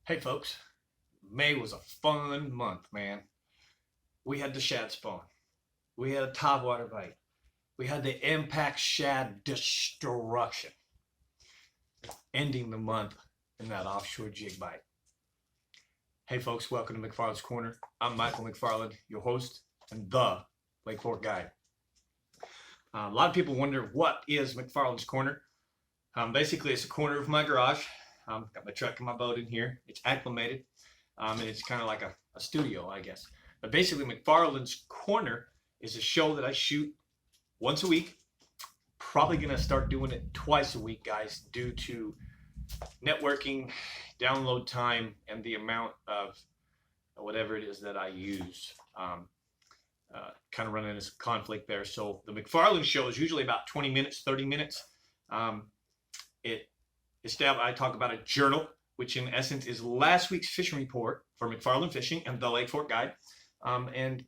Hey folks, May was a fun month, man. We had the shad spawn. We had a topwater bite. We had the impact shad destruction, ending the month in that offshore jig bite. Hey folks, welcome to McFarland's Corner. I'm Michael McFarland, your host and the Lake Fork guide. A lot of people wonder what is McFarland's Corner. Basically, it's a corner of my garage. Got my truck and my boat in here. It's acclimated, and it's kind of like a studio, I guess. But basically, McFarland's Corner is a show that I shoot once a week. Probably going to start doing it twice a week, guys, due to networking, download time, and the amount of whatever it is that I use. Kind of running into some conflict there. So the McFarland show is usually about 20 minutes, 30 minutes. I talk about a journal, which in essence is last week's fishing report for McFarland Fishing and the Lake Fork Guide. And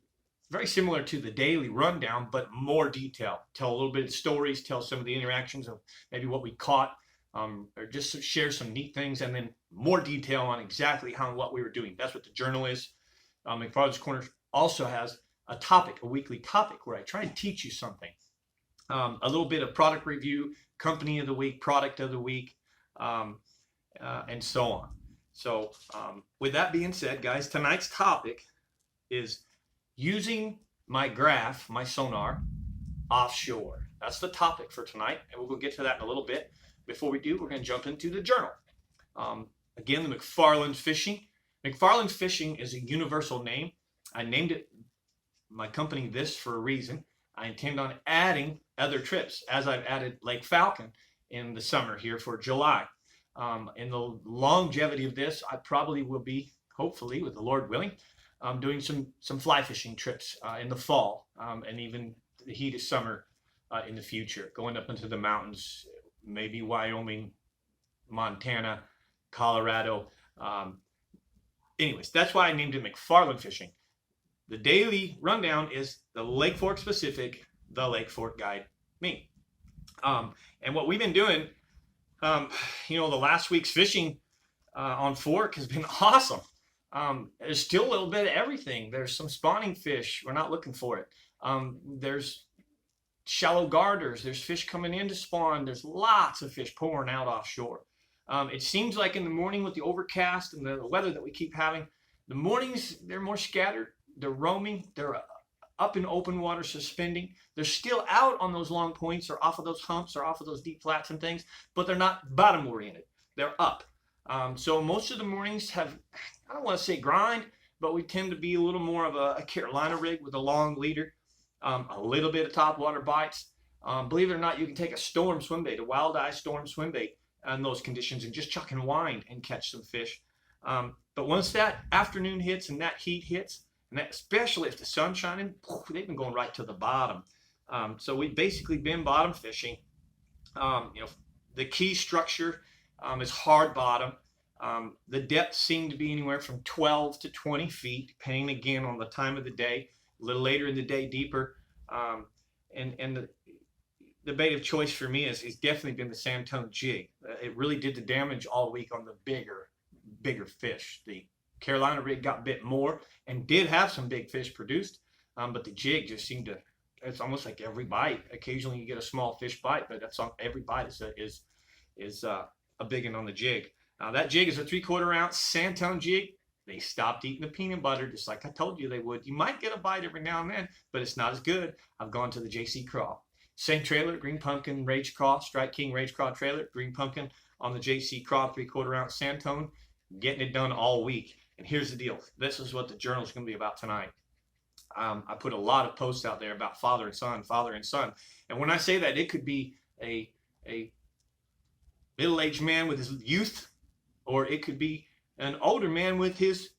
very similar to the daily rundown, but more detail. Tell a little bit of stories, tell some of the interactions of maybe what we caught, or just share some neat things, and then more detail on exactly how and what we were doing. That's what the journal is. McFarland's Corner also has a topic, a weekly topic, where I try and teach you something. A little bit of product review, company of the week, product of the week, and so on. So with that being said, guys, tonight's topic is using my graph, my sonar, offshore. That's the topic for tonight, and we're going to get to that in a little bit. Before we do, we're going to jump into the journal. Again, the McFarland Fishing. McFarland Fishing is a universal name. I named it, my company, this for a reason. I intend on adding other trips, as I've added Lake Falcon in the summer here for July. In the longevity of this, I probably will be, hopefully, with the Lord willing, doing some fly fishing trips in the fall, and even the heat of summer in the future, going up into the mountains, maybe Wyoming, Montana, Colorado. Anyways, that's why I named it McFarland Fishing. The daily rundown is the Lake Fork specific, the Lake Fork Guide, me. And what we've been doing, the last week's fishing on Fork has been awesome. There's still a little bit of everything. There's some spawning fish. We're not looking for it. There's shallow garters. There's fish coming in to spawn. There's lots of fish pouring out offshore. It seems like in the morning with the overcast and the weather that we keep having, the mornings, they're more scattered. They're roaming. They're up in open water suspending. They're still out on those long points or off of those humps or off of those deep flats and things, but they're not bottom oriented. They're up. So most of the mornings have, I don't want to say grind, but we tend to be a little more of a Carolina rig with a long leader, a little bit of topwater bites. Believe it or not, you can take a storm swim bait, a wild eye storm swim bait in those conditions and just chuck and wind and catch some fish. But once that afternoon hits and that heat hits, and that, especially if the sun's shining, they've been going right to the bottom. So we've basically been bottom fishing. The key structure is hard bottom. The depths seem to be anywhere from 12 to 20 feet, depending again on the time of the day. A little later in the day, deeper. And the bait of choice for me has definitely been the sand-tongue jig. It really did the damage all week on the bigger fish. The Carolina rig got bit more and did have some big fish produced, but the jig just seemed to, it's almost like every bite. Occasionally you get a small fish bite, but that's on every bite is a big one on the jig. That jig is a 3/4 ounce sand-tongue jig. They stopped eating the peanut butter, just like I told you they would. You might get a bite every now and then, but it's not as good. I've gone to the JC Craw. Same trailer, Green Pumpkin Rage Craw, Strike King Rage Craw trailer, Green Pumpkin on the JC Craw 3/4 ounce sand tone, getting it done all week. And here's the deal. This is what the journal is going to be about tonight. I put a lot of posts out there about father and son, father and son. And when I say that, it could be a middle-aged man with his youth, or it could be an older man with his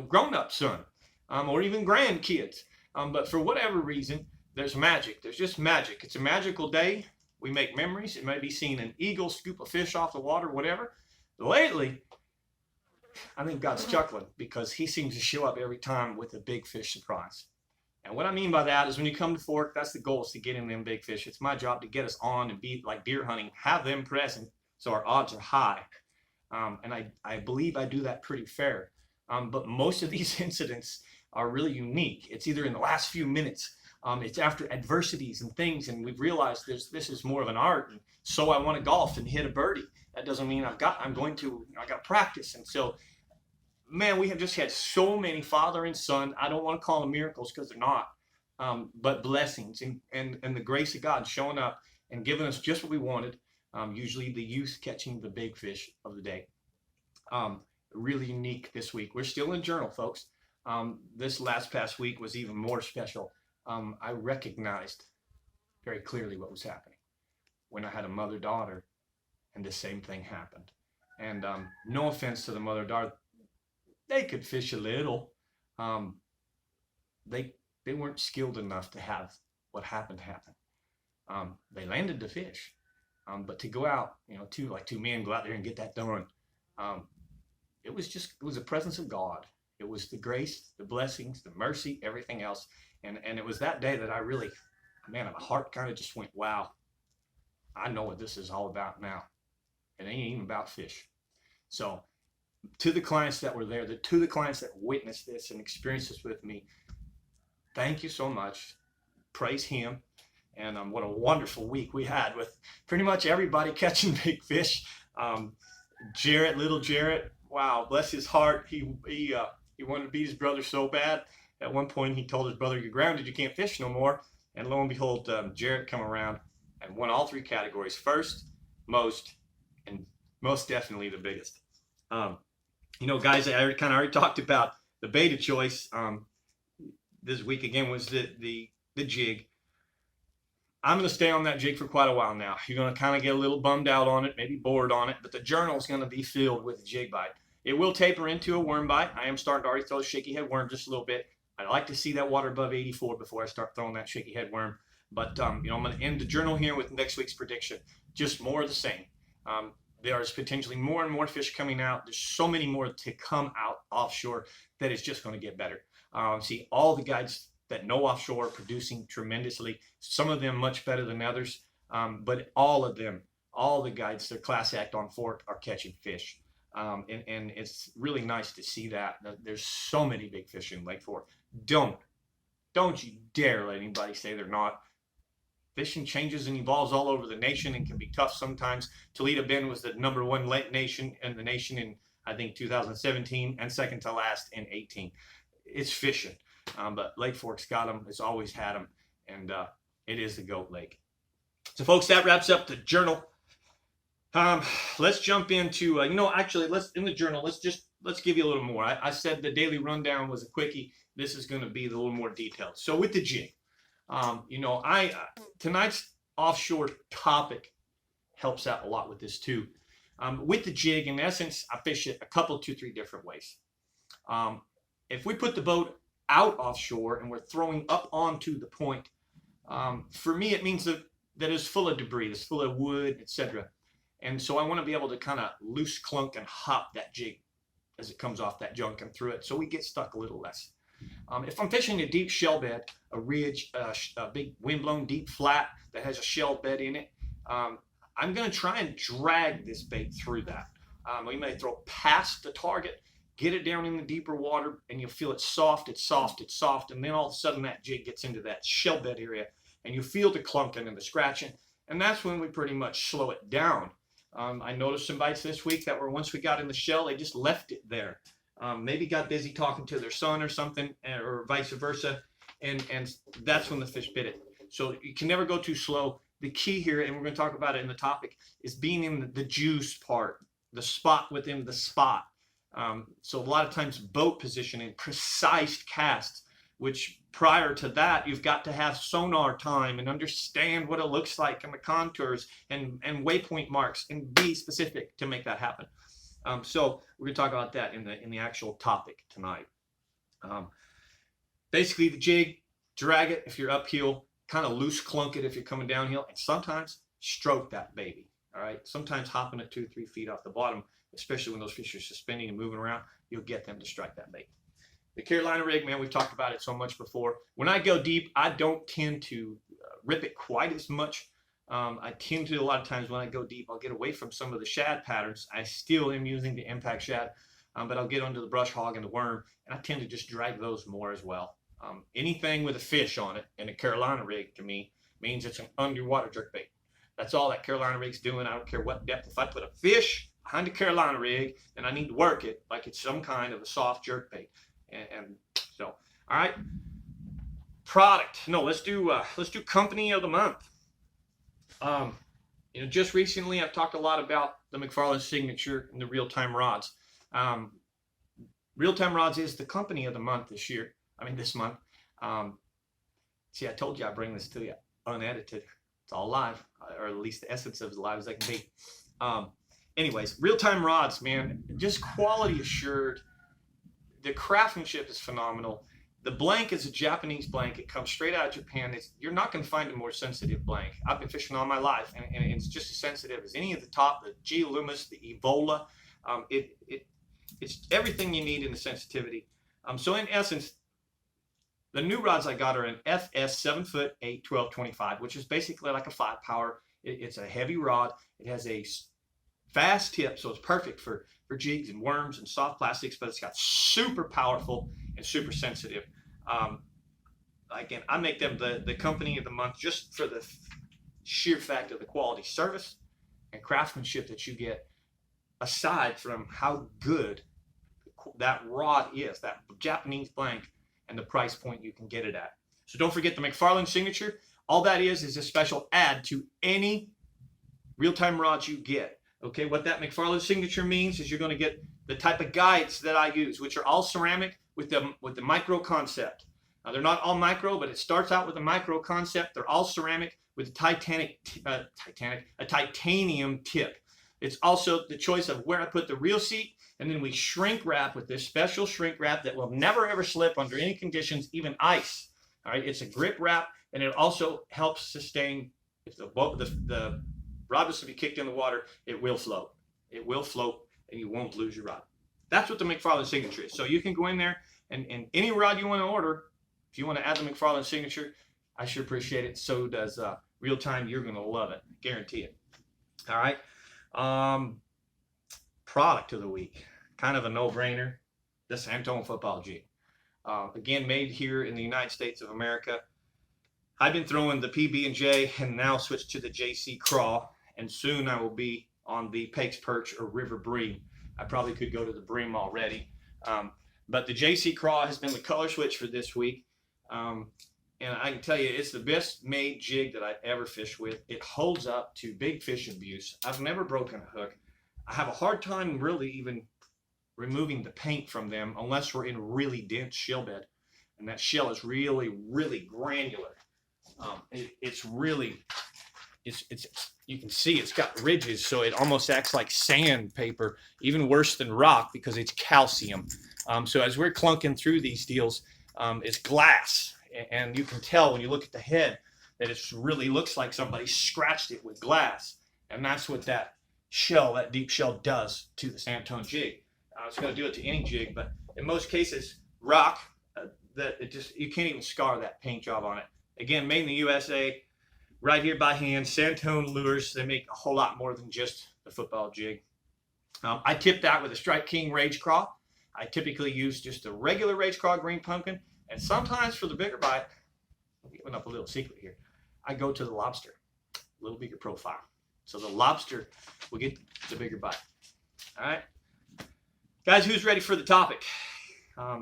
grown-up son, or even grandkids. But for whatever reason, there's magic. There's just magic. It's a magical day. We make memories. It may be seeing an eagle scoop a fish off the water, whatever. Lately, I think God's chuckling because he seems to show up every time with a big fish surprise. And what I mean by that is when you come to Fork, that's the goal, is to get in them big fish. It's my job to get us on and be like deer hunting, have them present so our odds are high. And I believe I do that pretty fair. But most of these incidents are really unique. It's either in the last few minutes, it's after adversities and things, and we've realized this is more of an art. And so I want to golf and hit a birdie. That doesn't mean I got to practice. And so, man, we have just had so many father and son. I don't want to call them miracles because they're not, but blessings and the grace of God showing up and giving us just what we wanted. Usually the youth catching the big fish of the day. Really unique this week. We're still in journal, folks. This past week was even more special. I recognized very clearly what was happening when I had a mother-daughter and the same thing happened. And no offense to the mother-daughter, they could fish a little. They weren't skilled enough to have what happened happen. They landed the fish, but to go out, two men go out there and get that done. It was the presence of God. It was the grace, the blessings, the mercy, everything else. And it was that day that I really, man, my heart kind of just went, wow, I know what this is all about now. It ain't even about fish. So to the clients that were there, to the clients that witnessed this and experienced this with me, thank you so much. Praise him. And what a wonderful week we had with pretty much everybody catching big fish. Little Jarrett, wow, bless his heart. He wanted to beat his brother so bad. At one point, he told his brother, "You're grounded. You can't fish no more." And lo and behold, Jarrett come around and won all three categories: first, most, and most definitely the biggest. Guys, I already talked about the beta choice. This week again was the jig. I'm going to stay on that jig for quite a while now. You're going to kind of get a little bummed out on it, maybe bored on it, but the journal is going to be filled with jig bite. It will taper into a worm bite. I am starting to already throw the shaky head worm just a little bit. I like to see that water above 84 before I start throwing that shaky head worm. But I'm going to end the journal here with next week's prediction. Just more of the same. There's potentially more and more fish coming out. There's so many more to come out offshore that it's just going to get better. See all the guides that know offshore are producing tremendously. Some of them much better than others, but all of them, all the guides, their class act on fork are catching fish. And it's really nice to see that. There's so many big fish in Lake Fork. Don't you dare let anybody say they're not. Fishing changes and evolves all over the nation and can be tough sometimes. Toledo Bend was the #1 nation in the nation in, I think, 2017 and second to last in 18. It's fishing. But Lake Fork's got them. It's always had them. And it is the GOAT Lake. So, folks, that wraps up the journal. Let's jump into, in the journal, let's give you a little more. I said the daily rundown was a quickie. This is going to be a little more detailed. So with the jig, tonight's offshore topic helps out a lot with this too. With the jig, in essence, I fish it a couple, 2, 3 different ways. If we put the boat out offshore and we're throwing up onto the point, for me, it means that it's full of debris, it's full of wood, etc. And so I want to be able to kind of loose clunk and hop that jig as it comes off that junk and through it, so we get stuck a little less. If I'm fishing a deep shell bed, a ridge, a big windblown deep flat that has a shell bed in it, I'm going to try and drag this bait through that. We may throw past the target, get it down in the deeper water, and you'll feel it soft, it's soft, it's soft, and then all of a sudden that jig gets into that shell bed area, and you feel the clunking and the scratching, and that's when we pretty much slow it down. I noticed some bites this week that were, once we got in the shell, they just left it there. Maybe got busy talking to their son or something, or vice versa, and that's when the fish bit it. So you can never go too slow. The key here, and we're going to talk about it in the topic, is being in the juice part, the spot within the spot. So a lot of times boat positioning, precise casts, which prior to that, you've got to have sonar time and understand what it looks like and the contours and waypoint marks and be specific to make that happen. So we're going to talk about that in the actual topic tonight. Basically, the jig, drag it if you're uphill, kind of loose clunk it if you're coming downhill, and sometimes stroke that baby. All right, sometimes hopping it 2 or 3 feet off the bottom, especially when those fish are suspending and moving around, you'll get them to strike that bait. The Carolina rig, man, we've talked about it so much before. When I go deep, I don't tend to rip it quite as much. I tend to, a lot of times when I go deep, I'll get away from some of the shad patterns. I still am using the impact shad, but I'll get onto the brush hog and the worm, and I tend to just drag those more as well. Anything with a fish on it and a Carolina rig to me means it's an underwater jerkbait. That's all that Carolina rig's doing. I don't care what depth. If I put a fish behind a Carolina rig, then I need to work it like it's some kind of a soft jerkbait. And so, all right, product. No, let's do company of the month. Just recently I've talked a lot about the McFarland signature and the real-time rods. Real-time rods is the company of the month this month. See, I told you I bring this to you unedited. It's all live, or at least the essence of as live as I can be. Anyways, real-time rods, man, just quality assured. The craftsmanship is phenomenal. The blank is a Japanese blank. It comes straight out of Japan. You're not going to find a more sensitive blank. I've been fishing all my life, and it's just as sensitive as any of the top, the G Loomis, the Evola. It's everything you need in the sensitivity. So in essence, the new rods I got are an FS 7'8", 1225, which is basically like a 5-power. It's a heavy rod. It has a fast tip, so it's perfect for jigs and worms and soft plastics, but it's got super powerful and super sensitive. Again, I make them the company of the month just for the sheer fact of the quality service and craftsmanship that you get, aside from how good that rod is, that Japanese blank, and the price point you can get it at. So don't forget the McFarland signature. All that is a special add to any real-time rods you get. Okay, what that McFarland signature means is you're going to get the type of guides that I use, which are all ceramic with the micro concept. Now, they're not all micro, but it starts out with a micro concept. They're all ceramic with a titanium tip. It's also the choice of where I put the reel seat, and then we shrink wrap with this special shrink wrap that will never ever slip under any conditions, even ice. All right, it's a grip wrap, and it also helps sustain if the rod was to be kicked in the water, it will float. It will float, and you won't lose your rod. That's what the McFarland signature is. So you can go in there, and any rod you want to order, if you want to add the McFarland signature, I sure appreciate it. So does Real Time. You're going to love it. Guarantee it. All right. Product of the week. Kind of a no-brainer. The Santone football jig. Again, made here in the United States of America. I've been throwing the PB&J and now switched to the JC Craw. And soon I will be on the Pake's Perch or River Bream. I probably could go to the Bream already. But the JC Craw has been the color switch for this week. And I can tell you, it's the best made jig that I've ever fished with. It holds up to big fish abuse. I've never broken a hook. I have a hard time really even removing the paint from them unless we're in really dense shell bed. And that shell is really, really granular. You can see it's got ridges, so it almost acts like sandpaper, even worse than rock because it's calcium. So as we're clunking through these deals, it's glass, and you can tell when you look at the head that it really looks like somebody scratched it with glass, and that's what that shell, that deep shell, does to the Santone jig. It's going to do it to any jig, but in most cases, rock, you can't even scar that paint job on it. Again, made in the USA. Right here by hand, Santone lures. They make a whole lot more than just the football jig. I tip that with a Strike King Rage Craw. I typically use just a regular Rage Craw green pumpkin. And sometimes for the bigger bite, I'm giving up a little secret here, I go to the lobster, a little bigger profile. So the lobster will get the bigger bite. All right. Guys, who's ready for the topic? I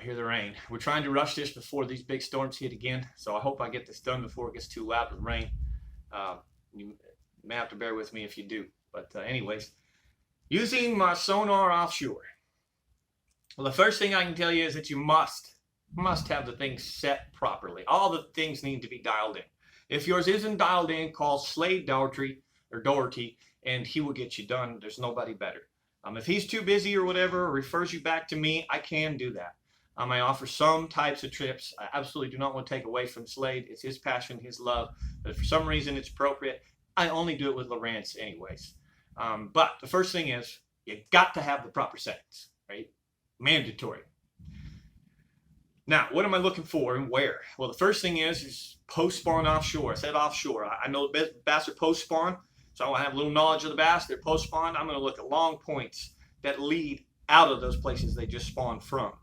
hear the rain. We're trying to rush this before these big storms hit again, so I hope I get this done before it gets too loud with rain. You may have to bear with me if you do. But anyways, using my sonar offshore. Well, the first thing I can tell you is that you must have the thing set properly. All the things need to be dialed in. If yours isn't dialed in, call Slade Doherty, and he will get you done. There's nobody better. If he's too busy or whatever, or refers you back to me, I can do that. I offer some types of trips. I absolutely do not want to take away from Slade. It's his passion, his love. But if for some reason it's appropriate, I only do it with Lowrance anyways. But the first thing is, you got to have the proper settings, right? Mandatory. Now, what am I looking for and where? Well, the first thing is post-spawn offshore. I said offshore. I know bass are post-spawn, so I have a little knowledge of the bass. They're post-spawn. I'm going to look at long points that lead out of those places they just spawned from.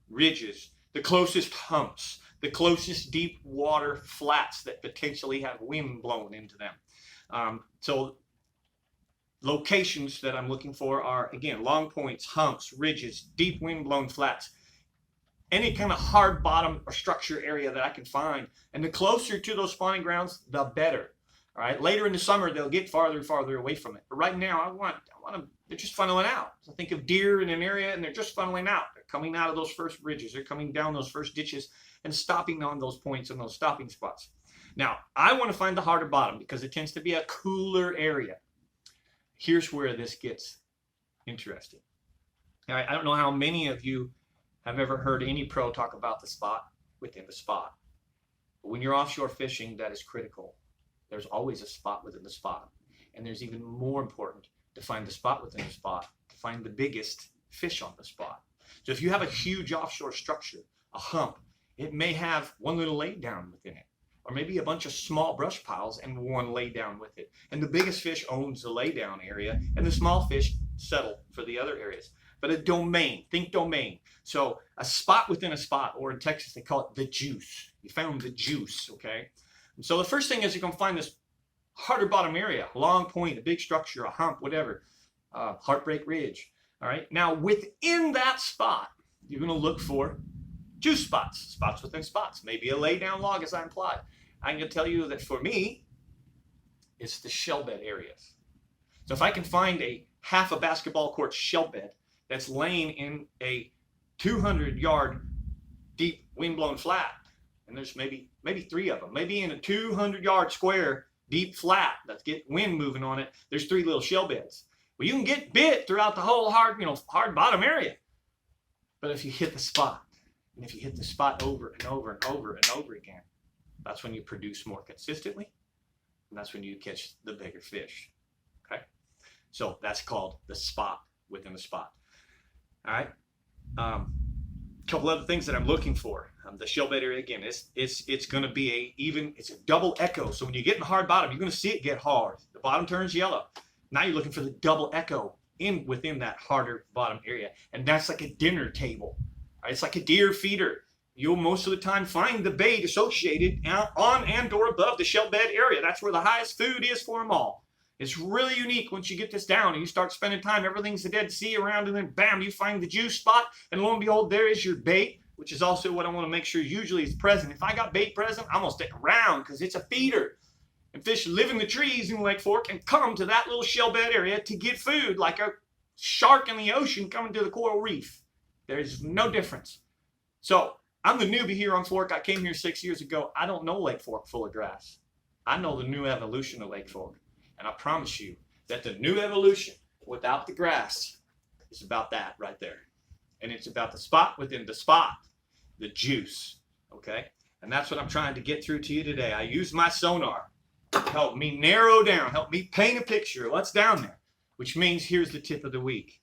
Ridges, the closest humps, the closest deep water flats that potentially have wind blown into them. So locations that I'm looking for are, again, long points, humps, ridges, deep wind blown flats. Any kind of hard bottom or structure area that I can find. And the closer to those spawning grounds, the better. All right. Later in the summer, they'll get farther and farther away from it. But right now, I want them, they're just funneling out. So think of deer in an area and they're just funneling out. They're coming out of those first ridges. They're coming down those first ditches and stopping on those points and those stopping spots. Now, I want to find the harder bottom because it tends to be a cooler area. Here's where this gets interesting. All right. I don't know how many of you have ever heard any pro talk about the spot within the spot. But when you're offshore fishing, that is critical. There's always a spot within the spot. And there's even more important to find the spot within the spot, to find the biggest fish on the spot. So if you have a huge offshore structure, a hump, it may have one little lay down within it, or maybe a bunch of small brush piles and one lay down with it. And the biggest fish owns the lay down area, and the small fish settle for the other areas. But a domain, think domain. So a spot within a spot, or in Texas, they call it the juice. You found the juice, okay? And so the first thing is you're going to find this harder bottom area, long point, a big structure, a hump, whatever, heartbreak ridge, all right? Now, within that spot, you're going to look for juice spots, spots within spots, maybe a lay down log, as I implied. I'm going to tell you that for me, it's the shell bed areas. So if I can find a half a basketball court shell bed that's laying in a 200-yard deep wind-blown flat, and there's maybe 3 of them, maybe in a 200-yard square deep flat that's get wind moving on it, there's 3 little shell beds. Well, you can get bit throughout the whole hard bottom area. But if you hit the spot, and if you hit the spot over and over and over and over again, that's when you produce more consistently, and that's when you catch the bigger fish. Okay? So that's called the spot within the spot. All right. A couple other things that I'm looking for. The shell bed area, again, it's going to be it's a double echo. So when you get in the hard bottom, you're going to see it get hard. The bottom turns yellow. Now you're looking for the double echo within that harder bottom area, and that's like a dinner table. All right? It's like a deer feeder. You'll most of the time find the bait associated on and or above the shell bed area. That's where the highest food is for them all. It's really unique once you get this down and you start spending time, everything's the Dead Sea around, and then bam, you find the juice spot, and lo and behold, there is your bait, which is also what I want to make sure usually is present. If I got bait present, I'm going to stick around because it's a feeder. And fish live in the trees in Lake Fork and come to that little shell bed area to get food, like a shark in the ocean coming to the coral reef. There's no difference. So I'm the newbie here on Fork. I came here 6 years ago. I don't know Lake Fork full of grass. I know the new evolution of Lake Fork. And I promise you that the new evolution without the grass is about that right there. And it's about the spot within the spot, the juice, okay? And that's what I'm trying to get through to you today. I use my sonar to help me narrow down, help me paint a picture of what's down there, which means here's the tip of the week,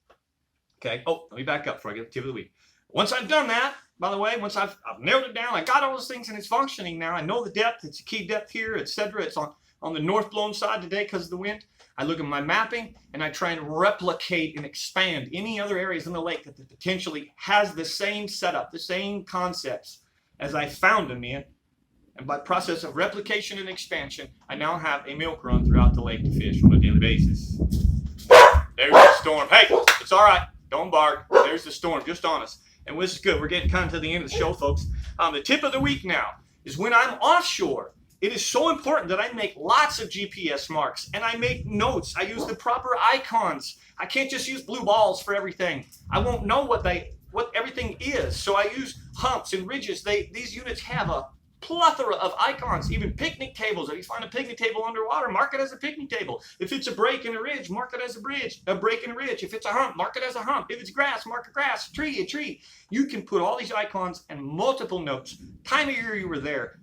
okay? Oh, let me back up before I get the tip of the week. Once I've done that, by the way, once I've narrowed it down, I got all those things and it's functioning now. I know the depth, it's a key depth here, etc. It's on the north blown side today because of the wind. I look at my mapping and I try and replicate and expand any other areas in the lake that potentially has the same setup, the same concepts as I found them in. And by process of replication and expansion, I now have a milk run throughout the lake to fish on a daily basis. There's the storm. Hey, it's all right. Don't bark. There's the storm just on us. And this is good. We're getting kind of to the end of the show, folks. The tip of the week now is when I'm offshore. It is so important that I make lots of GPS marks and I make notes. I use the proper icons. I can't just use blue balls for everything. I won't know what everything is. So I use humps and ridges. These units have a plethora of icons, even picnic tables. If you find a picnic table underwater, mark it as a picnic table. If it's a break in a ridge, mark it as a break in a ridge. If it's a hump, mark it as a hump. If it's grass, mark a grass, a tree. You can put all these icons and multiple notes, time of year you were there,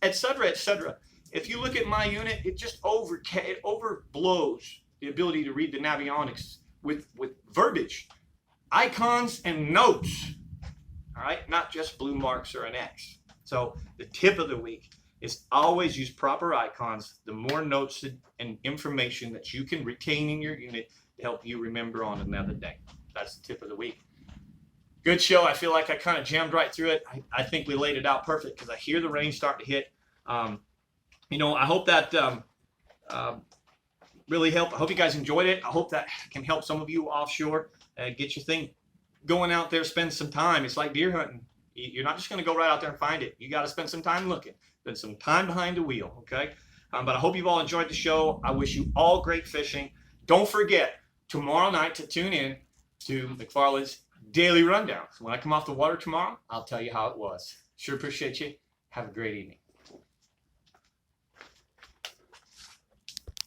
etc., etc. If you look at my unit, it just overblows the ability to read the navionics with verbiage, icons, and notes. all right? Not just blue marks or an X. So the tip of the week is always use proper icons. The more notes and information that you can retain in your unit to help you remember on another day. That's the tip of the week. Good show. I feel like I kind of jammed right through it. I think we laid it out perfect because I hear the rain starting to hit. I hope that really helped. I hope you guys enjoyed it. I hope that can help some of you offshore. Get your thing going out there, spend some time. It's like deer hunting. You're not just going to go right out there and find it. You got to spend some time looking, spend some time behind the wheel, okay? But I hope you've all enjoyed the show. I wish you all great fishing. Don't forget, tomorrow night to tune in to McFarland's Daily Rundown. So when I come off the water tomorrow, I'll tell you how it was. Sure appreciate you. Have a great evening.